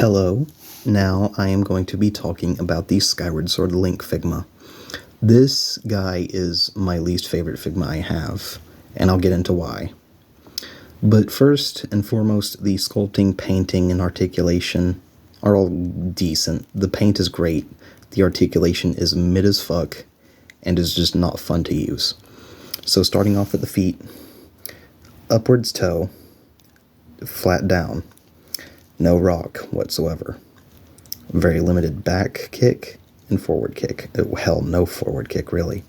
Hello, now I am going to be talking about the Skyward Sword Link Figma. This guy is my least favorite Figma I have, and I'll get into why. But first and foremost, the sculpting, painting, and articulation are all decent. The paint is great, the articulation is mid as fuck, and is just not fun to use. So starting off with the feet, upwards toe, flat down. No rock whatsoever. Very limited back kick and forward kick. Oh, hell, no forward kick, really.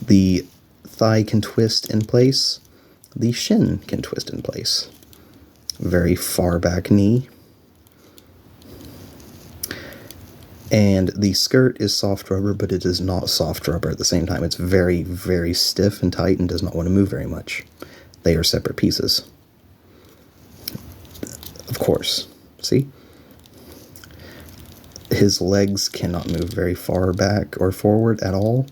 The thigh can twist in place. The shin can twist in place. Very far back knee. And the skirt is soft rubber, but it is not soft rubber at the same time. It's very, very stiff and tight and does not want to move very much. They are separate pieces. Of course. See? His legs cannot move very far back or forward at all,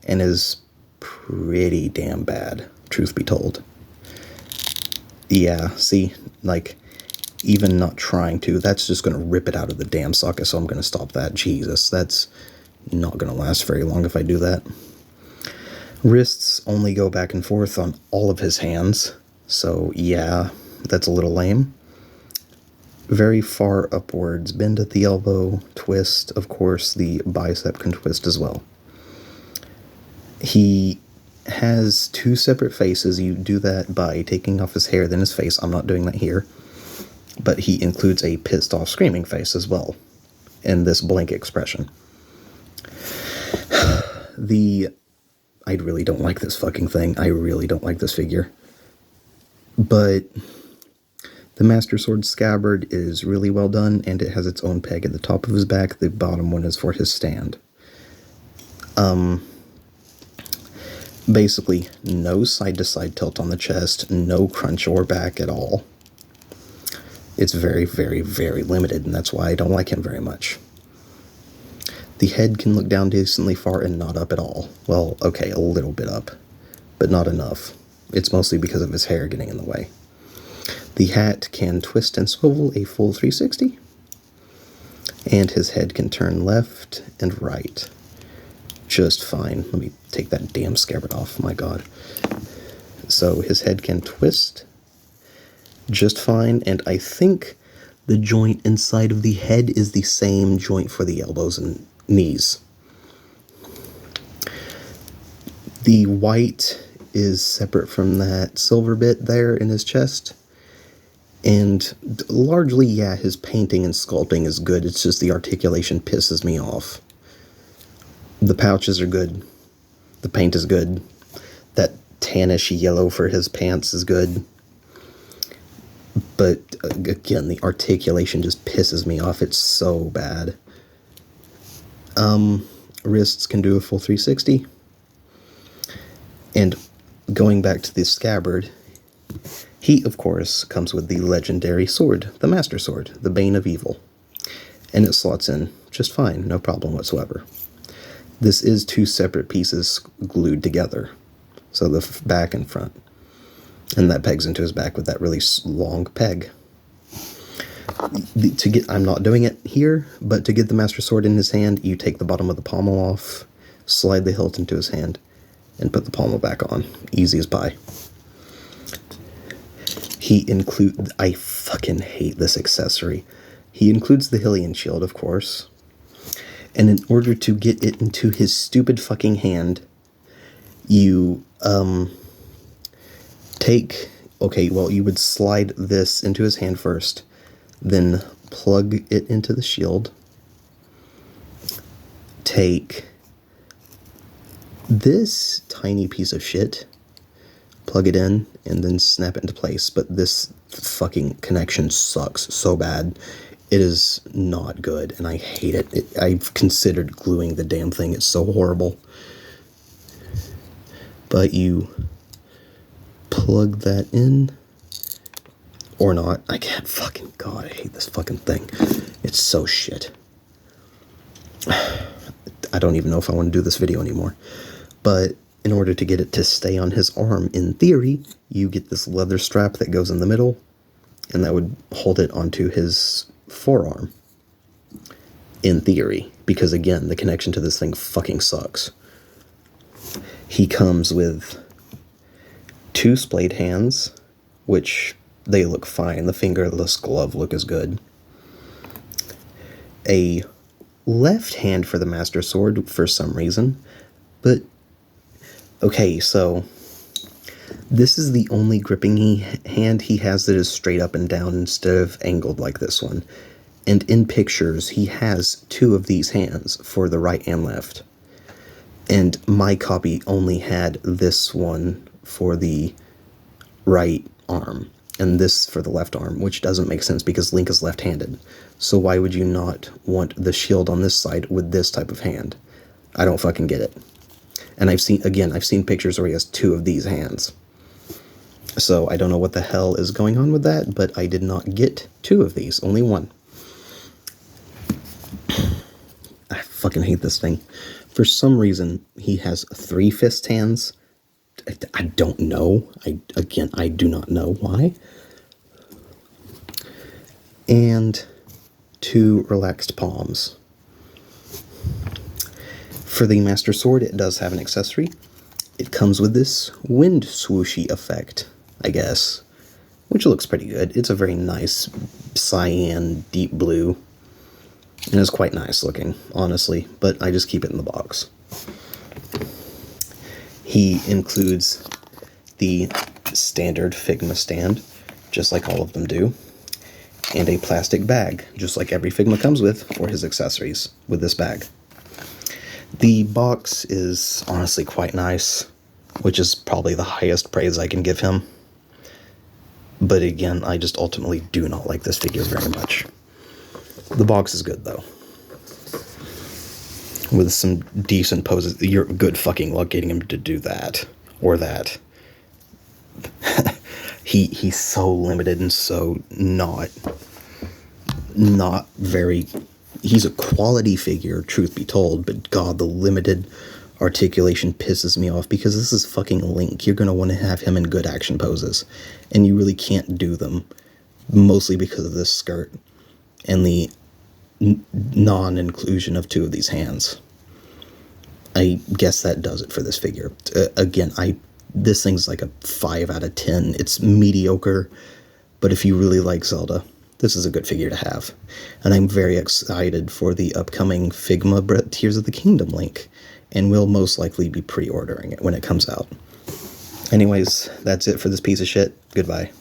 and is pretty damn bad, truth be told. Yeah, see? Like, even not trying to, that's just going to rip it out of the damn socket, so I'm going to stop that. Jesus, that's not going to last very long if I do that. Wrists only go back and forth on all of his hands, so yeah, that's a little lame. Very far upwards, bend at the elbow, twist. Of course, the bicep can twist as well. He has two separate faces. You do that by taking off his hair, then his face. I'm not doing that here. But he includes a pissed off screaming face as well in this blank expression. I really don't like this fucking thing. I really don't like this figure. But the Master Sword scabbard is really well done, and it has its own peg at the top of his back. The bottom one is for his stand. Basically, no side-to-side tilt on the chest, no crunch or back at all. It's very, very, very limited, and that's why I don't like him very much. The head can look down decently far and not up at all. Well, okay, a little bit up, but not enough. It's mostly because of his hair getting in the way. The hat can twist and swivel a full 360, and his head can turn left and right just fine. Let me take that damn scabbard off, my god. So his head can twist just fine, and I think the joint inside of the head is the same joint for the elbows and knees. The white is separate from that silver bit there in his chest. And largely, yeah, his painting and sculpting is good. It's just the articulation pisses me off. The pouches are good. The paint is good. That tannish yellow for his pants is good. But, again, the articulation just pisses me off. It's so bad. Wrists can do a full 360. And going back to the scabbard, he, of course, comes with the legendary sword, the Master Sword, the Bane of Evil. And it slots in just fine, no problem whatsoever. This is two separate pieces glued together, so the back and front. And that pegs into his back with that really long peg. I'm not doing it here, but to get the Master Sword in his hand, you take the bottom of the pommel off, slide the hilt into his hand, and put the pommel back on. Easy as pie. I fucking hate this accessory. He includes the Hylian shield, of course. And in order to get it into his stupid fucking hand, you, you would slide this into his hand first, then plug it into the shield. Take this tiny piece of shit, plug it in, and then snap it into place. But this fucking connection sucks so bad. It is not good, and I hate it. I've considered gluing the damn thing. It's so horrible. But you plug that in, or not. I can't fucking, God, I hate this fucking thing. It's so shit. I don't even know if I want to do this video anymore. But in order to get it to stay on his arm, in theory, you get this leather strap that goes in the middle, and that would hold it onto his forearm. in theory, because again, the connection to this thing fucking sucks. He comes with 2 splayed hands, which they look fine. The fingerless glove look as good. A left hand for the Master Sword for some reason, but okay, so this is the only gripping hand he has that is straight up and down instead of angled like this one. And in pictures, he has 2 of these hands for the right and left. And my copy only had this one for the right arm and this for the left arm, which doesn't make sense because Link is left-handed. So why would you not want the shield on this side with this type of hand? I don't fucking get it. And I've seen pictures where he has 2 of these hands. So I don't know what the hell is going on with that, but I did not get 2 of these, only 1. I fucking hate this thing. For some reason, he has 3 fist hands. I don't know. I do not know why. And 2 relaxed palms. For the Master Sword, it does have an accessory. It comes with this wind swooshy effect, I guess, which looks pretty good. It's a very nice cyan, deep blue, and it's quite nice looking, honestly, but I just keep it in the box. He includes the standard Figma stand, just like all of them do, and a plastic bag, just like every Figma comes with, for his accessories with this bag. The box is honestly quite nice, which is probably the highest praise I can give him. But again, I just ultimately do not like this figure very much. The box is good, though. With some decent poses. You're good fucking luck getting him to do that. Or that. He's so limited and so not very... He's a quality figure, truth be told, but god, the limited articulation pisses me off, because this is fucking Link. You're going to want to have him in good action poses, and you really can't do them, mostly because of this skirt and the non-inclusion of 2 of these hands. I guess that does it for this figure. Again, this thing's like a 5 out of 10. It's mediocre, but if you really like Zelda, this is a good figure to have. And I'm very excited for the upcoming Figma Tears of the Kingdom Link, and will most likely be pre-ordering it when it comes out. Anyways, that's it for this piece of shit. Goodbye.